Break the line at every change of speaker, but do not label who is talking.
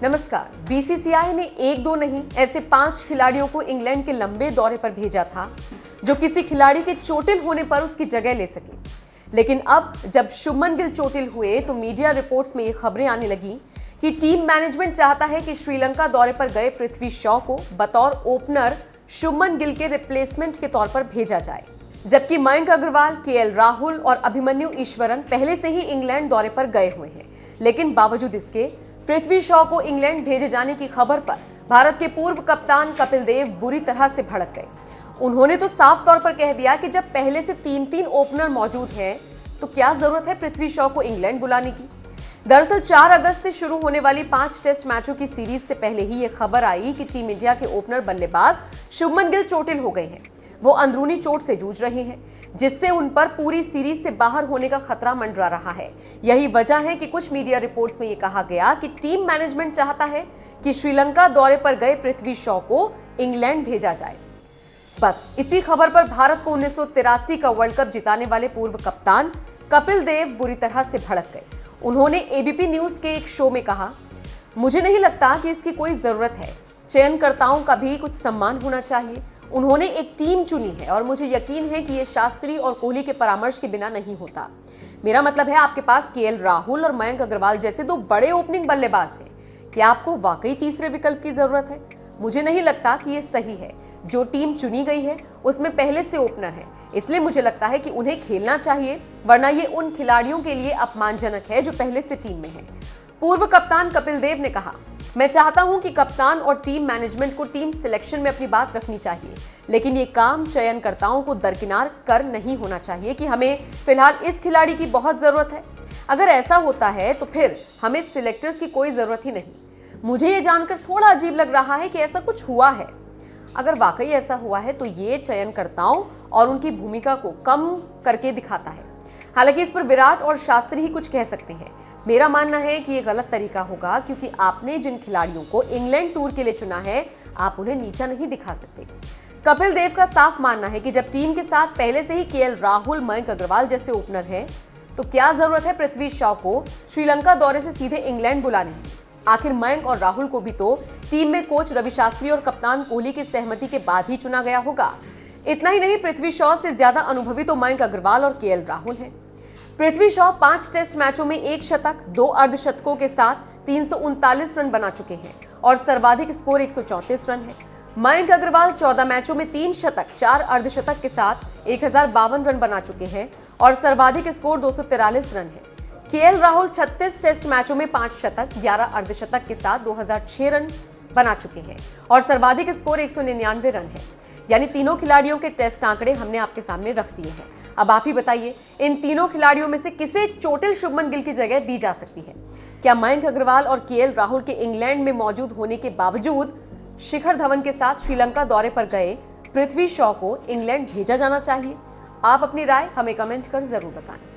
नमस्कार। बीसीसीआई ने एक दो नहीं ऐसे 5 खिलाड़ियों को इंग्लैंड के लंबे दौरे पर भेजा था जो किसी खिलाड़ी के चोटिल होने पर उसकी जगह ले सके। लेकिन अब जब शुभमन गिल चोटिल हुए तो मीडिया रिपोर्ट्स में ये खबरें आने लगी कि टीम मैनेजमेंट चाहता है कि श्रीलंका दौरे पर गए पृथ्वी शॉ को बतौर ओपनर शुभमन गिल के रिप्लेसमेंट के तौर पर भेजा जाए, जबकि मयंक अग्रवाल, केएल राहुल और अभिमन्यु ईश्वरन पहले से ही इंग्लैंड दौरे पर गए हुए हैं। लेकिन बावजूद इसके पृथ्वी शॉ को इंग्लैंड भेजे जाने की खबर पर भारत के पूर्व कप्तान कपिल देव बुरी तरह से भड़क गए। उन्होंने तो साफ तौर पर कह दिया कि जब पहले से 3 ओपनर मौजूद हैं तो क्या जरूरत है पृथ्वी शॉ को इंग्लैंड बुलाने की। दरअसल 4 अगस्त से शुरू होने वाली 5 टेस्ट मैचों की सीरीज से पहले ही यह खबर आई कि टीम इंडिया के ओपनर बल्लेबाज शुभमन गिल चोटिल हो गए हैं। वो अंदरूनी चोट से जूझ रहे हैं, जिससे उन पर पूरी सीरीज से बाहर होने का खतरा मंडरा रहा है। यही वजह है कि कुछ मीडिया रिपोर्ट्स में यह कहा गया कि टीम मैनेजमेंट चाहता है कि श्रीलंका दौरे पर गए पृथ्वी शॉ को इंग्लैंड भेजा जाए। बस इसी खबर पर भारत को 1983 का वर्ल्ड कप जिताने वाले पूर्व कप्तान कपिल देव बुरी तरह से भड़क गए। उन्होंने एबीपी न्यूज के एक शो में कहा, मुझे नहीं लगता कि इसकी कोई जरूरत है। चयनकर्ताओं का भी कुछ सम्मान होना चाहिए। उन्होंने एक टीम चुनी है और मुझे यकीन है कि यह शास्त्री और कोहली के परामर्श के बिना नहीं होता। मेरा मतलब है, आपके पास केएल राहुल और मयंक अग्रवाल जैसे 2 बड़े ओपनिंग बल्लेबाज हैं। क्या आपको वाकई तीसरे विकल्प की जरूरत है? मुझे नहीं लगता कि यह सही है। जो टीम चुनी गई है उसमें पहले से ओपनर है, इसलिए मुझे लगता है कि उन्हें खेलना चाहिए, वरना ये उन खिलाड़ियों के लिए अपमानजनक है जो पहले से टीम में है। पूर्व कप्तान कपिल देव ने कहा, मैं चाहता हूं कि कप्तान और टीम मैनेजमेंट को टीम सिलेक्शन में अपनी बात रखनी चाहिए, लेकिन ये काम चयनकर्ताओं को दरकिनार कर नहीं होना चाहिए कि हमें फिलहाल इस खिलाड़ी की बहुत जरूरत है। अगर ऐसा होता है तो फिर हमें सिलेक्टर्स की कोई जरूरत ही नहीं। मुझे ये जानकर थोड़ा अजीब लग रहा है कि ऐसा कुछ हुआ है। अगर वाकई ऐसा हुआ है तो ये चयनकर्ताओं और उनकी भूमिका को कम करके दिखाता है। हालांकि इस पर विराट और शास्त्री ही कुछ कह सकते हैं। मेरा मानना है कि ये गलत तरीका होगा, क्योंकि आपने जिन खिलाड़ियों को इंग्लैंड टूर के लिए चुना है आप उन्हें नीचा नहीं दिखा सकते। कपिल देव का साफ मानना है कि जब टीम के साथ पहले से ही केएल राहुल, मयंक अग्रवाल जैसे ओपनर हैं तो क्या जरूरत है पृथ्वी शॉ को श्रीलंका दौरे से सीधे इंग्लैंड बुलाने की। आखिर मयंक और राहुल को भी तो टीम में कोच रवि शास्त्री और कप्तान कोहली की सहमति के बाद ही चुना गया होगा। इतना ही नहीं, पृथ्वी शॉ से ज्यादा अनुभवी तो मयंक अग्रवाल और केएल राहुल हैं। पृथ्वी शॉ 5 टेस्ट मैचों में 1 शतक, 2 अर्धशतकों के साथ 339 रन बना चुके हैं और सर्वाधिक स्कोर 134 रन है। मयंक अग्रवाल 14 मैचों में 3 शतक, 4 अर्धशतक के साथ 1052 रन बना चुके हैं और सर्वाधिक स्कोर 243 रन है। केएल राहुल 36 टेस्ट मैचों में 5 शतक, 11 अर्धशतक के साथ 2006 रन बना चुके हैं और सर्वाधिक स्कोर 199 रन है। यानी तीनों खिलाड़ियों के टेस्ट आंकड़े हमने आपके सामने रख दिए हैं। अब आप ही बताइए, इन तीनों खिलाड़ियों में से किसे चोटिल शुभमन गिल की जगह दी जा सकती है? क्या मयंक अग्रवाल और केएल राहुल के इंग्लैंड में मौजूद होने के बावजूद शिखर धवन के साथ श्रीलंका दौरे पर गए पृथ्वी शॉ को इंग्लैंड भेजा जाना चाहिए? आप अपनी राय हमें कमेंट कर जरूर बताएं।